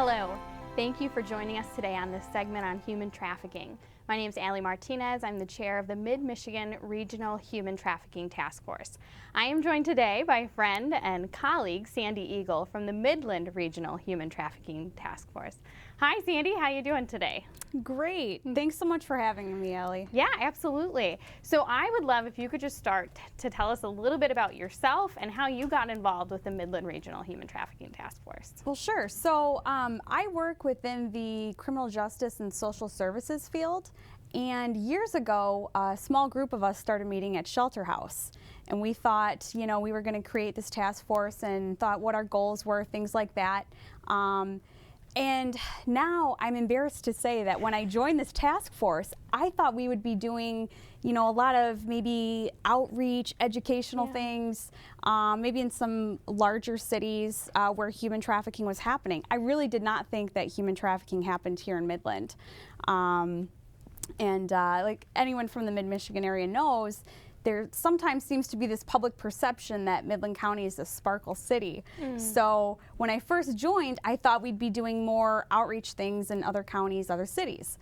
Hello. Thank you for joining us today on this segment on human trafficking. My name is Allie Martinez. I'm the chair of the Mid-Michigan Regional Human Trafficking Task Force. I am joined today by friend and colleague Sandy Eagle from the Midland Regional Human Trafficking Task Force. Hi Sandy, how you doing today? Great. Thanks so much for having me, Allie. Yeah, absolutely. So I would love if you could just start to tell us a little bit about yourself and how you got involved with the Midland Regional Human Trafficking Task Force. Well, sure. So I work within the criminal justice and social services field. And years ago, a small group of us started meeting at Shelter House. And we thought, we were going to create this task force and thought what our goals were, things like that. And now I'm embarrassed to say that when I joined this task force, I thought we would be doing, a lot of maybe outreach, educational things, maybe in some larger cities where human trafficking was happening. I really did not think that human trafficking happened here in Midland. Like anyone from the Mid-Michigan area knows, there sometimes seems to be this public perception that Midland County is a sparkle city. So when I first joined, I thought we'd be doing more outreach things in other counties, other cities.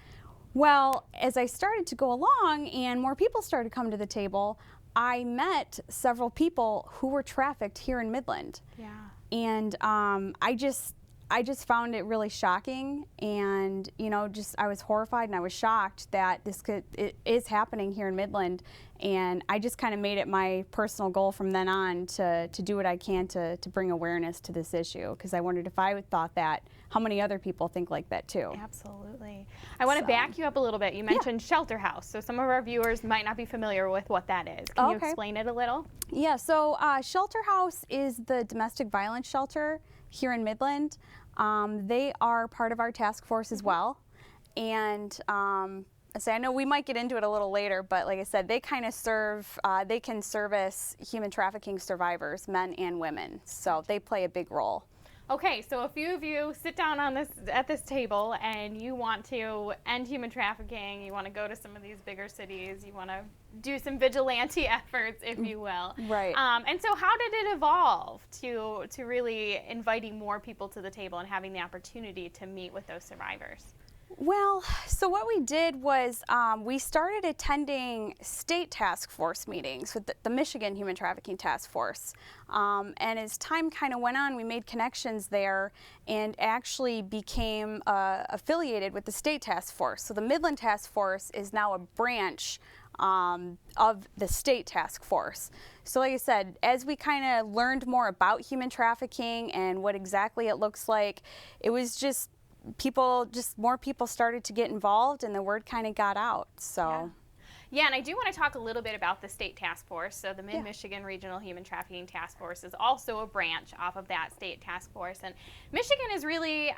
Well, as I started to go along and more people started to come to the table, I met several people who were trafficked here in Midland. Yeah. And I just found it really shocking, and I was horrified and I was shocked that it is happening here in Midland, and I just kind of made it my personal goal from then on to do what I can to bring awareness to this issue, because I wondered if I thought that, how many other people think like that too. Absolutely. I want to back you up a little bit. You mentioned Shelter House, so some of our viewers might not be familiar with what that is. Can you explain it a little? Yeah, so Shelter House is the domestic violence shelter here in Midland. They are part of our task force as well, and I know we might get into it a little later, but like I said, they kind of they can service human trafficking survivors, men and women, so they play a big role. Okay, so a few of you sit down at this table and you want to end human trafficking, you want to go to some of these bigger cities, you want to do some vigilante efforts, if you will. Right. And so how did it evolve to really inviting more people to the table and having the opportunity to meet with those survivors? Well, so what we did was we started attending state task force meetings with the Michigan Human Trafficking Task Force. And as time kind of went on, we made connections there and actually became affiliated with the state task force. So the Midland Task Force is now a branch of the state task force. So like I said, as we kind of learned more about human trafficking and what exactly it looks like, it was just more people started to get involved and the word kind of got out. So. Yeah, and I do want to talk a little bit about the state task force. So the Mid-Michigan Regional Human Trafficking Task Force is also a branch off of that state task force. And Michigan is really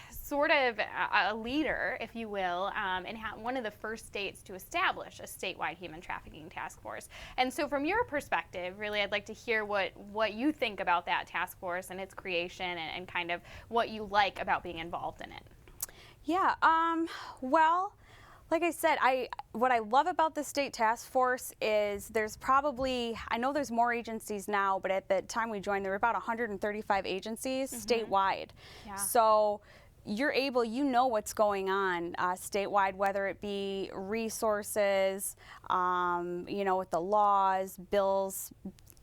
sort of a leader, if you will, and one of the first states to establish a statewide human trafficking task force. And so from your perspective, really, I'd like to hear what you think about that task force and its creation and kind of what you like about being involved in it. Yeah, well, like I said, what I love about the state task force is there's probably, I know there's more agencies now, but at the time we joined, there were about 135 agencies statewide. Yeah. So you're able, what's going on statewide, whether it be resources, with the laws, bills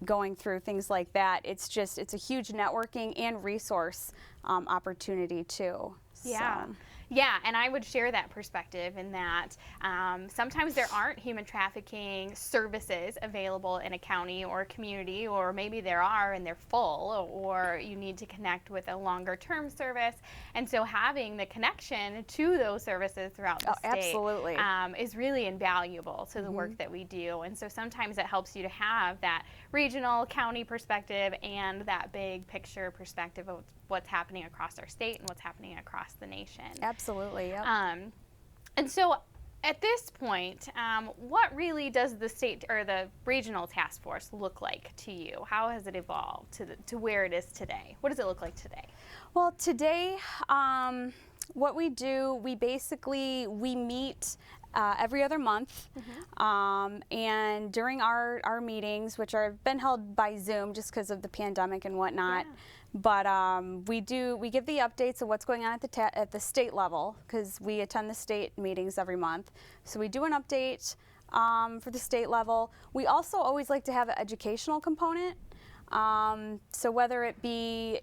going through, things like that. It's a huge networking and resource opportunity too. Yeah. So. Yeah, and I would share that perspective in that sometimes there aren't human trafficking services available in a county or a community, or maybe there are and they're full, or you need to connect with a longer term service. And so having the connection to those services throughout the state absolutely. Is really invaluable to the work that we do. And so sometimes it helps you to have that regional county perspective and that big picture perspective of what's happening across our state and what's happening across the nation. Absolutely, yep. And so at this point, what really does the state or the regional task force look like to you? How has it evolved to where it is today? What does it look like today? Well, today, what we do, we meet every other month, and during our meetings, which have been held by Zoom just because of the pandemic and whatnot, But we give the updates of what's going on at the state level, because we attend the state meetings every month. So we do an update for the state level. We also always like to have an educational component. So whether it be,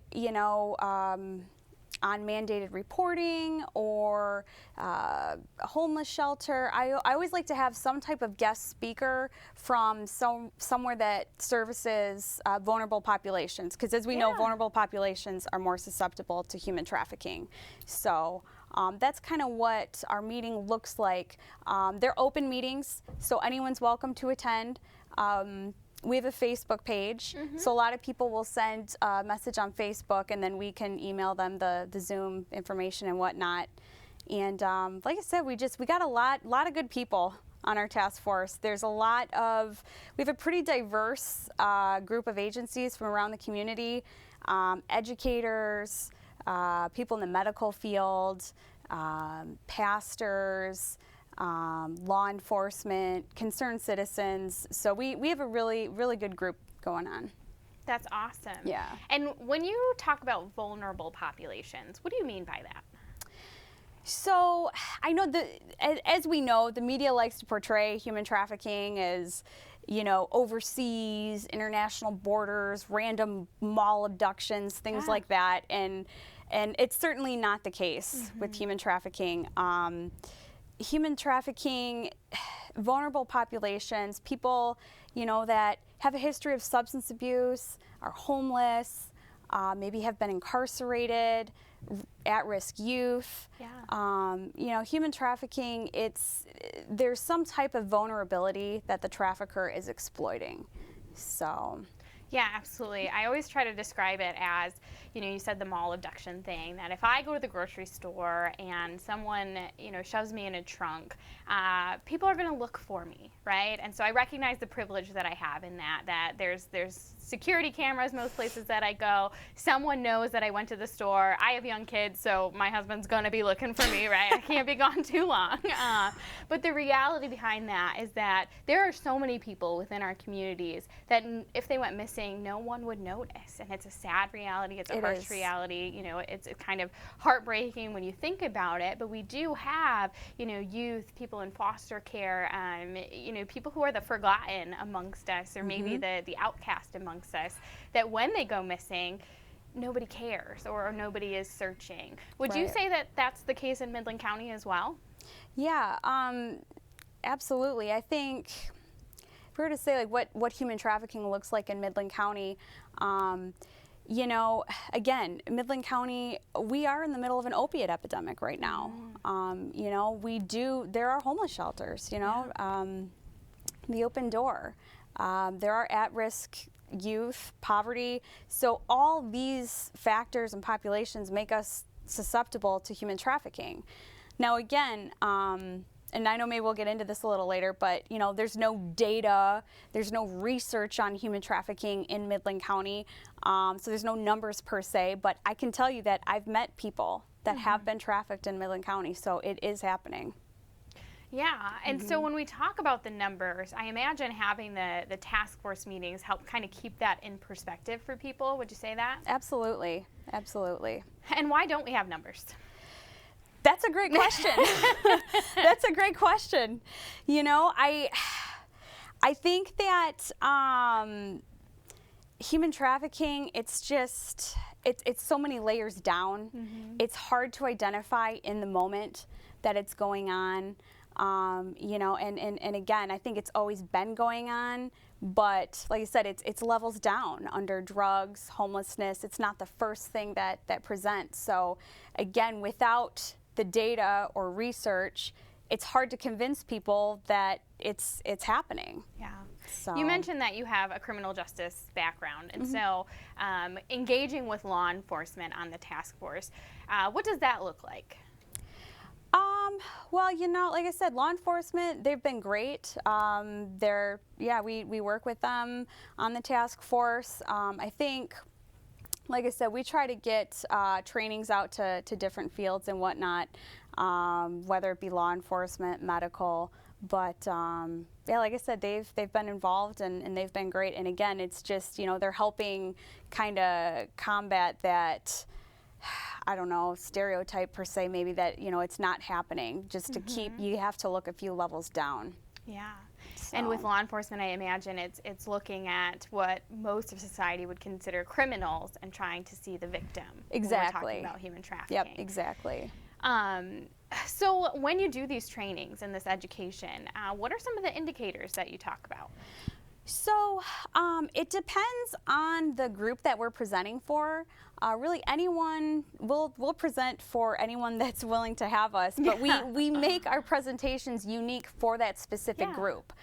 on mandated reporting or a homeless shelter, I always like to have some type of guest speaker from somewhere that services vulnerable populations, because as we know, vulnerable populations are more susceptible to human trafficking. So that's kind of what our meeting looks like. They're open meetings, so anyone's welcome to attend. We have a Facebook page, so a lot of people will send a message on Facebook, and then we can email them the Zoom information and whatnot. And like I said, we got a lot of good people on our task force. We have a pretty diverse group of agencies from around the community, educators, people in the medical field, pastors, law enforcement, concerned citizens. So we have a really good group going on. That's awesome. Yeah. And when you talk about vulnerable populations, what do you mean by that? So I know as we know, the media likes to portray human trafficking as, overseas, international borders, random mall abductions, things like that. And it's certainly not the case with human trafficking. Human trafficking, vulnerable populations, people, that have a history of substance abuse, are homeless, maybe have been incarcerated, at-risk youth. Yeah. Human trafficking, there's some type of vulnerability that the trafficker is exploiting. So. Yeah, absolutely. I always try to describe it as, you said the mall abduction thing, that if I go to the grocery store and someone, shoves me in a trunk, people are going to look for me, right? And so I recognize the privilege that I have in that there's security cameras most places that I go. Someone knows that I went to the store. I have young kids, so my husband's going to be looking for me, right? I can't be gone too long. But the reality behind that is that there are so many people within our communities that if they went missing, no one would notice. And it's a sad reality. It's a harsh reality. It's kind of heartbreaking when you think about it. But we do have, youth, people in foster care, people who are the forgotten amongst us, or maybe the outcast amongst us, that when they go missing, nobody cares or nobody is searching. Would you say that that's the case in Midland County as well? Yeah, absolutely. I think if we were to say what human trafficking looks like in Midland County, again, Midland County, we are in the middle of an opiate epidemic right now. There are homeless shelters, the open door. There are at-risk youth, poverty. So all these factors and populations make us susceptible to human trafficking. Now again, and I know maybe we'll get into this a little later, but there's no data, there's no research on human trafficking in Midland County, so there's no numbers per se, but I can tell you that I've met people that have been trafficked in Midland County, so it is happening. Yeah, and so when we talk about the numbers, I imagine having the task force meetings help kind of keep that in perspective for people. Would you say that? Absolutely, absolutely. And why don't we have numbers? That's a great question. That's a great question. I think that human trafficking, it's so many layers down. It's hard to identify in the moment that it's going on. And again, I think it's always been going on, but like I said, it's levels down under drugs, homelessness. It's not the first thing that presents. So again, without the data or research, it's hard to convince people that it's happening. Yeah. So. You mentioned that you have a criminal justice background, and so engaging with law enforcement on the task force, what does that look like? Well, like I said, law enforcement, they've been great. We work with them on the task force. I think, like I said, we try to get trainings out to different fields and whatnot. whether it be law enforcement, medical. But yeah, like I said, they've been involved and they've been great. And again, it's just, you know, they're helping kind of combat that, I don't know, stereotype per se, maybe that, you know, it's not happening. Just to keep, you have to look a few levels down. Yeah. So. And with law enforcement, I imagine it's looking at what most of society would consider criminals and trying to see the victim. Exactly. When we're talking about human trafficking. Yep, exactly. So when you do these trainings and this education, what are some of the indicators that you talk about? So it depends on the group that we're presenting for. Really, anyone, we'll present for anyone that's willing to have us, but we make our presentations unique for that specific group.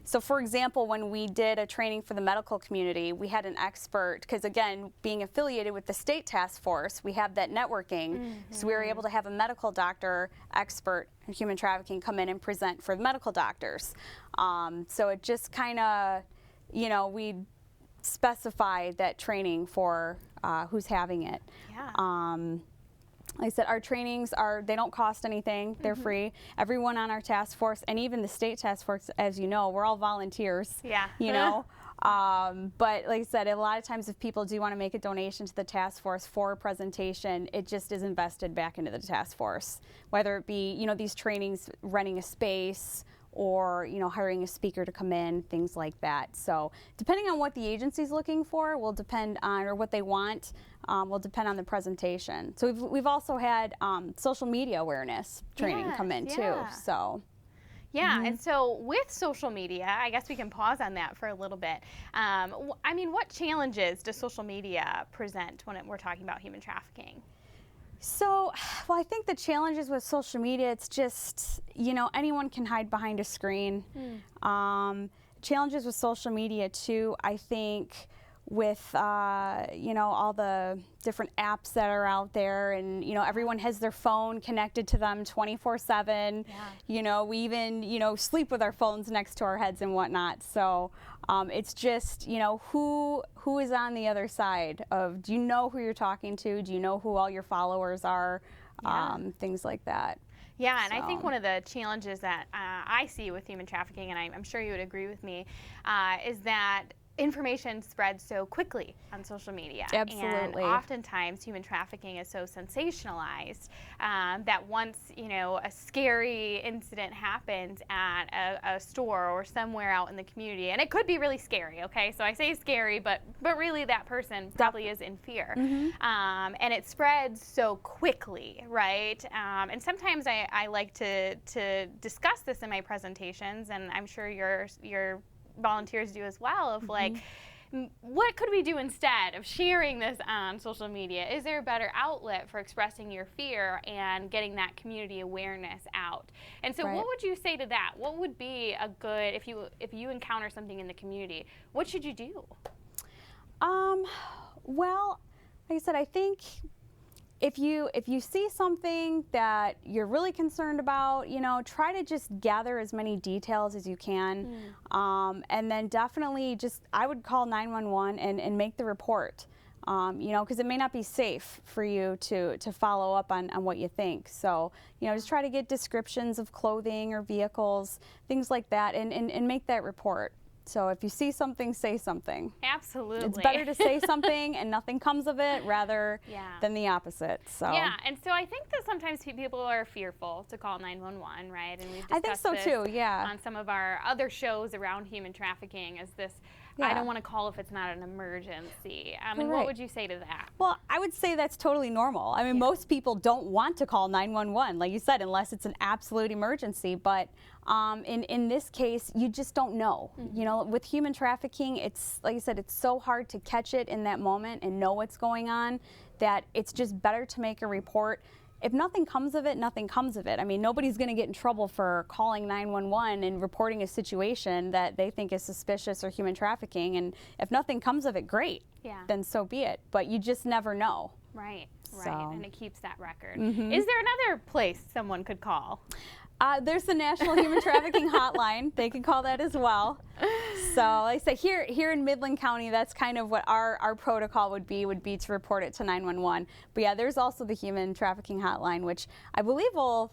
So for example, when we did a training for the medical community, we had an expert, because again, being affiliated with the state task force, we have that networking, so we were able to have a medical doctor expert in human trafficking come in and present for the medical doctors. So it just kind of, you know, we specify that training for who's having it. Yeah. Like I said, our trainings they don't cost anything. They're free. Everyone on our task force, and even the state task force, as you know, we're all volunteers. Yeah. You know, but like I said, a lot of times if people do want to make a donation to the task force for a presentation, it just is invested back into the task force. Whether it be, you know, these trainings, renting a space, or, you know, hiring a speaker to come in, things like that. So depending on what the agency's looking for will depend on, or what they want, will depend on the presentation. So we've also had social media awareness training come in too. So. Yeah, and so with social media, I guess we can pause on that for a little bit. I mean, what challenges does social media present when we're talking about human trafficking? So, well, I think the challenges with social media, it's just, you know, anyone can hide behind a screen. Challenges with social media too, I think, with, you know, all the different apps that are out there, and, you know, everyone has their phone connected to them 24/7. You know, we even, you know, sleep with our phones next to our heads and whatnot. So it's just, you know, who is on the other side of, do you know who you're talking to? Do you know who all your followers are? Things like that. Yeah, and I think one of the challenges that I see with human trafficking, and I'm sure you would agree with me, is that information spreads so quickly on social media. Absolutely. And oftentimes human trafficking is so sensationalized that once, you know, a scary incident happens at a store or somewhere out in the community, and it could be really scary, okay? So I say scary, but really that person probably is in fear. And it spreads so quickly, right? And sometimes I like to discuss this in my presentations, and I'm sure your volunteers do as well, of like, what could we do instead of sharing this on social media? Is there a better outlet for expressing your fear and getting that community awareness out? And so what would you say to that? What would be a good, if you encounter something in the community, what should you do? Well, like I said, I think if you see something that you're really concerned about, you know, try to just gather as many details as you can, and then definitely I would call 911 and make the report, you know, because it may not be safe for you to follow up on what you think. So, you know, just try to get descriptions of clothing or vehicles, things like that, and make that report. So if you see something, say something. Absolutely. It's better to say something and nothing comes of it rather than the opposite. So. Yeah, and so I think that sometimes people are fearful to call 911, right? And we've discussed this too, on some of our other shows around human trafficking, is this, I don't want to call if it's not an emergency. And what would you say to that? Well, I would say that's totally normal. I mean, most people don't want to call 911, like you said, unless it's an absolute emergency. But in this case, you just don't know. You know, with human trafficking, it's, like I said, it's so hard to catch it in that moment and know what's going on that it's just better to make a report. If nothing comes of it, nothing comes of it. I mean, nobody's going to get in trouble for calling 911 and reporting a situation that they think is suspicious or human trafficking. And if nothing comes of it, great. Then so be it. But you just never know. Right. So. And it keeps that record. Is there another place someone could call? There's the National Human Trafficking Hotline. They can call that as well. So like I say, here in Midland County, that's kind of what our protocol would be to report it to 911. But yeah, there's also the human trafficking hotline, which I believe we'll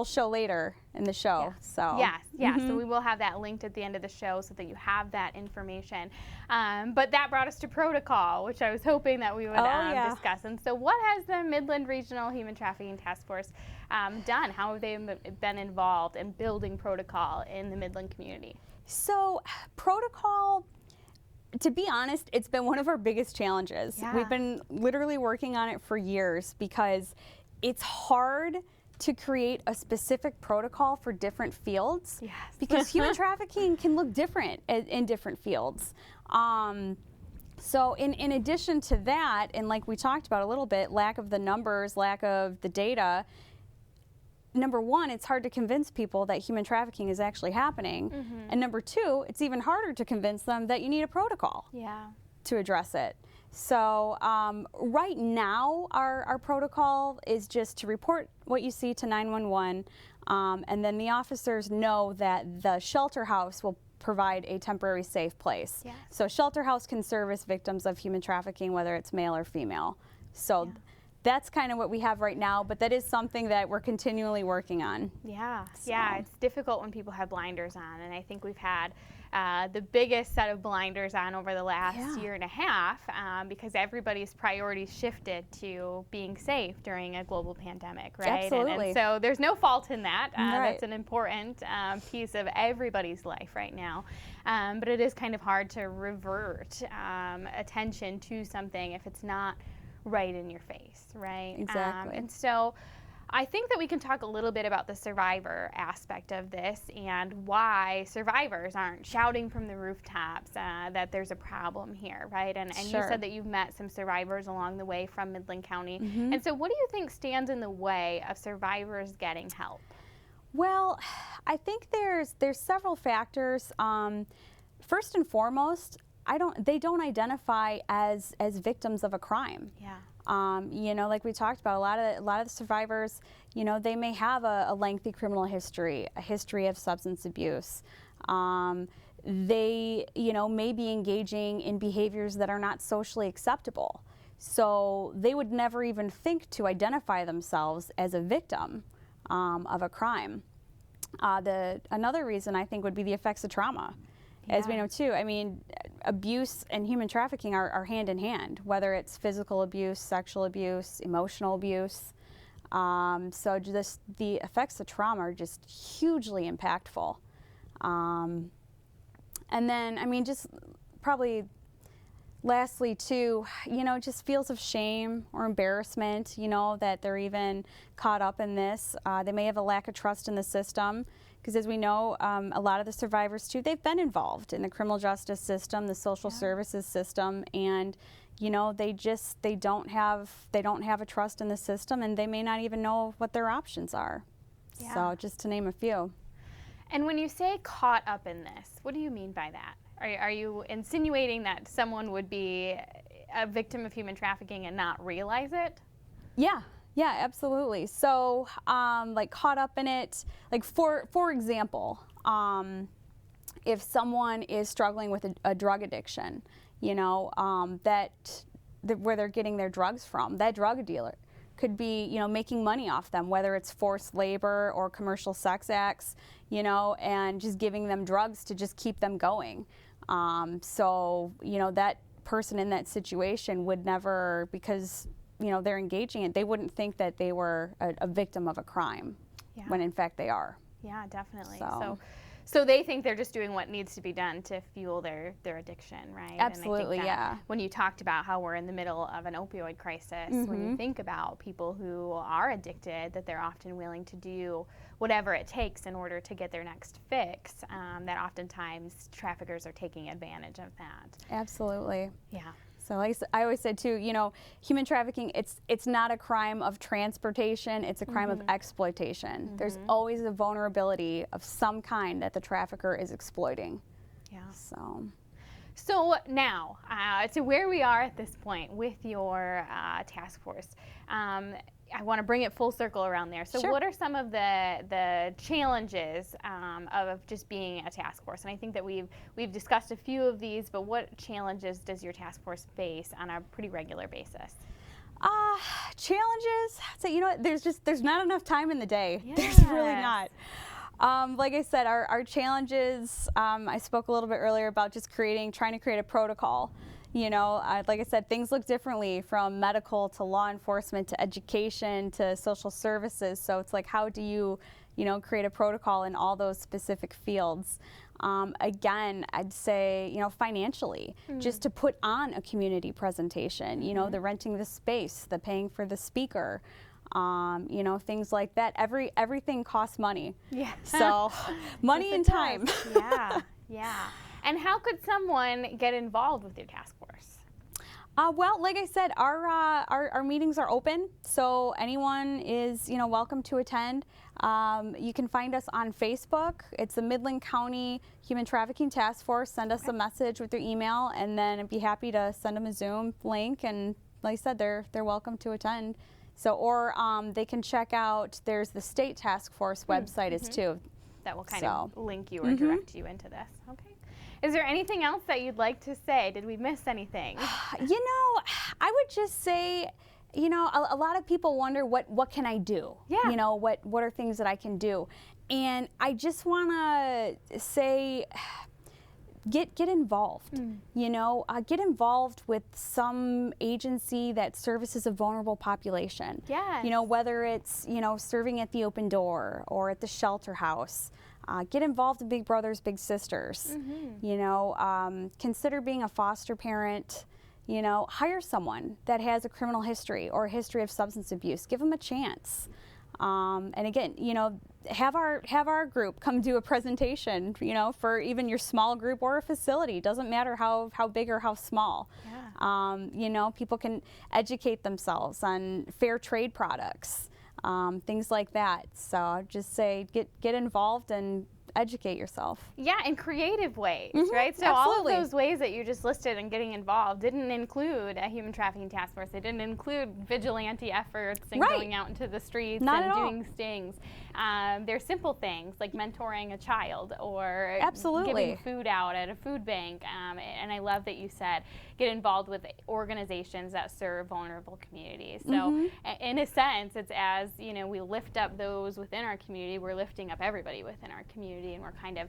show later in the show. Yeah. So Yes. So we will have that linked at the end of the show so that you have that information. But that brought us to protocol, which I was hoping that we would discuss. And so what has the Midland Regional Human Trafficking Task Force done? How have they been involved in building protocol in the Midland community? So protocol, to be honest, it's been one of our biggest challenges. Yeah. We've been literally working on it for years because it's hard to create a specific protocol for different fields. Yes. Because human trafficking can look different in different fields. So in addition to that, and like we talked about a little bit, lack of the numbers, lack of the data, number one, it's hard to convince people that human trafficking is actually happening. And number two, it's even harder to convince them that you need a protocol to address it. So right now, our protocol is just to report what you see to 911, and then the officers know that the shelter house will provide a temporary safe place. Yes. So shelter house can service victims of human trafficking, whether it's male or female. So that's kind of what we have right now, but that is something that we're continually working on. Yeah, So. yeah, it's difficult when people have blinders on, and I think we've had the biggest set of blinders on over the last year and a half because everybody's priorities shifted to being safe during a global pandemic, right? Absolutely. And so there's no fault in that. Right. That's an important piece of everybody's life right now. But it is kind of hard to revert attention to something if it's not right in your face, right? Exactly. And so I think that we can talk a little bit about the survivor aspect of this and why survivors aren't shouting from the rooftops that there's a problem here, right? And you said that you've met some survivors along the way from Midland County. And so what do you think stands in the way of survivors getting help? Well, I think there's several factors. First and foremost, they don't identify as victims of a crime. Yeah. You know, like we talked about, a lot of the survivors, you know, they may have a lengthy criminal history, a history of substance abuse. They, you know, may be engaging in behaviors that are not socially acceptable. So they would never even think to identify themselves as a victim of a crime. Another reason I think would be the effects of trauma. As we know too, I mean, abuse and human trafficking are hand in hand, whether it's physical abuse, sexual abuse, emotional abuse. So just the effects of trauma are just hugely impactful. And then, I mean, just probably lastly too, you know, just feels of shame or embarrassment, you know, that they're even caught up in this. They may have a lack of trust in the system. Because as we know, a lot of the survivors too, they've been involved in the criminal justice system, the social services system, and you know, they don't have a trust in the system, and they may not even know what their options are. Yeah. So just to name a few. And when you say caught up in this, what do you mean by that? Are you insinuating that someone would be a victim of human trafficking and not realize it? Yeah. Yeah, absolutely. So, like caught up in it, like for example, if someone is struggling with a drug addiction, you know, where they're getting their drugs from, that drug dealer could be, you know, making money off them, whether it's forced labor or commercial sex acts, you know, and just giving them drugs to just keep them going. So, you know, that person in that situation would never, because you know, they're engaging in, they wouldn't think that they were a victim of a crime, when in fact they are. Yeah, definitely. So they think they're just doing what needs to be done to fuel their addiction, right? Absolutely, and I think that yeah. When you talked about how we're in the middle of an opioid crisis, when you think about people who are addicted, that they're often willing to do whatever it takes in order to get their next fix, that oftentimes traffickers are taking advantage of that. Absolutely. Yeah. So like I always said too, you know, human trafficking, it's not a crime of transportation, it's a crime of exploitation. There's always a vulnerability of some kind that the trafficker is exploiting. Yeah. So now, to where we are at this point with your task force, I want to bring it full circle around there. So Sure. what are some of the challenges of just being a task force? And I think that we've discussed a few of these, but what challenges does your task force face on a pretty regular basis? Challenges. So you know what? There's not enough time in the day. Yes. There's really not. Like I said, our challenges. I spoke a little bit earlier about just trying to create a protocol. You know, like I said, things look differently from medical to law enforcement to education to social services. So it's like, how do you create a protocol in all those specific fields? Again, I'd say, financially, just to put on a community presentation, the renting the space, the paying for the speaker, things like that. Everything costs money. Yeah. So money and time. Yeah. Yeah. And how could someone get involved with your task force? Well, like I said, our meetings are open, so anyone is welcome to attend. You can find us on Facebook. It's the Midland County Human Trafficking Task Force. Send us a message with your email, and then I'd be happy to send them a Zoom link. And like I said, they're welcome to attend. So, or they can check out. There's the state task force website as too. That will kind of link you or direct you into this. Okay. Is there anything else that you'd like to say? Did we miss anything? I would just say, a lot of people wonder what can I do? Yeah. What are things that I can do? And I just want to say, get involved. Get involved with some agency that services a vulnerable population. Yes. Whether it's serving at the Open Door or at the shelter house. Get involved in Big Brothers Big Sisters. Consider being a foster parent. Hire someone that has a criminal history or a history of substance abuse. Give them a chance. And again, have our group come do a presentation, for even your small group or a facility. Doesn't matter how big or how small. Yeah. People can educate themselves on fair trade products, things like that. So I'd just say get involved and educate yourself. Yeah, in creative ways, right? So absolutely. All of those ways that you just listed and getting involved didn't include a human trafficking task force. They didn't include vigilante efforts and going out into the streets and doing stings. They're simple things like mentoring a child or giving food out at a food bank. And I love that you said get involved with organizations that serve vulnerable communities. So in a sense, it's as we lift up those within our community, we're lifting up everybody within our community, and we're kind of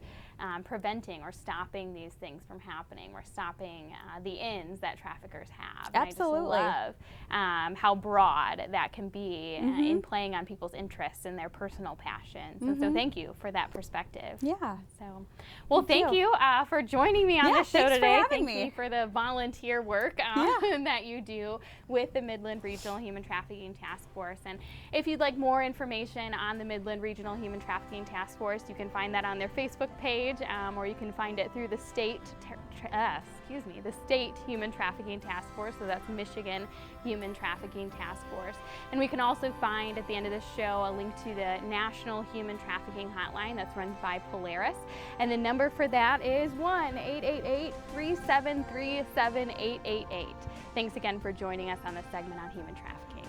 preventing or stopping these things from happening. We're stopping the ends that traffickers have. Absolutely. And I just love how broad that can be in playing on people's interests and their personal passions. And so thank you for that perspective. Yeah. So, well, thank you for joining me on the show today. Thank you for the volunteer work that you do with the Midland Regional Human Trafficking Task Force. And if you'd like more information on the Midland Regional Human Trafficking Task Force, you can find that on their Facebook page, or you can find it through the state Human Trafficking Task Force. So that's Michigan Human Trafficking Task Force. And we can also find at the end of the show a link to the National Human Trafficking Hotline that's run by Polaris. And the number for that is 1-888-373-7888. Thanks again for joining us on this segment on human trafficking.